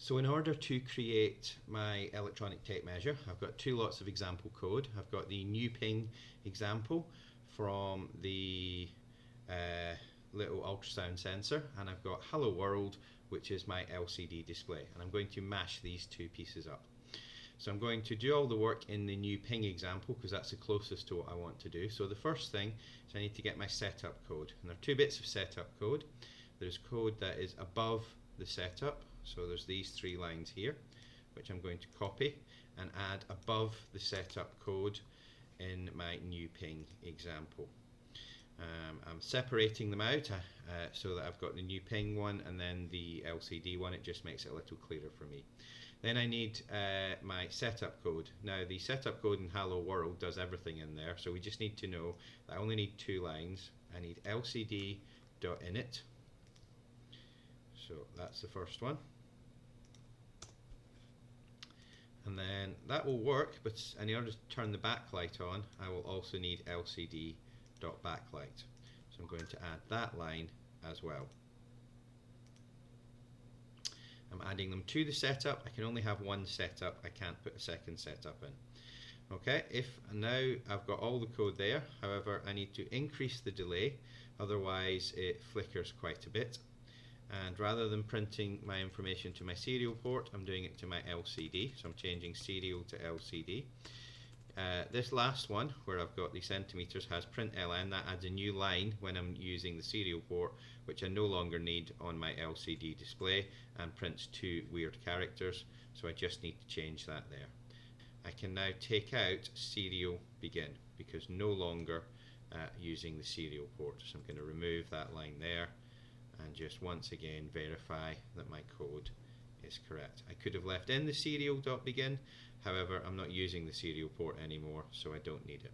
So in order to create my electronic tape measure, I've got two lots of example code. I've got the new ping example from the little ultrasound sensor, and I've got Hello World, which is my LCD display, and I'm going to mash these two pieces up. So I'm going to do all the work in the new ping example because that's the closest to what I want to do. So the first thing is I need to get my setup code, and there are two bits of setup code. There's code that is above the setup, so there's these three lines here, which I'm going to copy and add above the setup code in my new ping example. I'm separating them out so that I've got the new ping one and then the LCD one. It just makes it a little clearer for me. Then I need my setup code. Now the setup code in Hello World does everything in there, so we just need to know that I only need two lines. I need lcd.init, so that's the first one. And then that will work, but in order to turn the backlight on, I will also need lcd.backlight. So I'm going to add that line as well. I'm adding them to the setup. I can only have one setup. I can't put a second setup in. Okay, now I've got all the code there. However, I need to increase the delay, otherwise it flickers quite a bit. And rather than printing my information to my serial port, I'm doing it to my LCD. So I'm changing serial to LCD. This last one, where I've got the centimeters, has print ln. That adds a new line when I'm using the serial port, which I no longer need on my LCD display, and prints two weird characters. So I just need to change that there. I can now take out serial begin because no longer using the serial port. So I'm going to remove that line there and just once again verify that my code is correct. I could have left in the serial.begin, however I'm not using the serial port anymore, so I don't need it.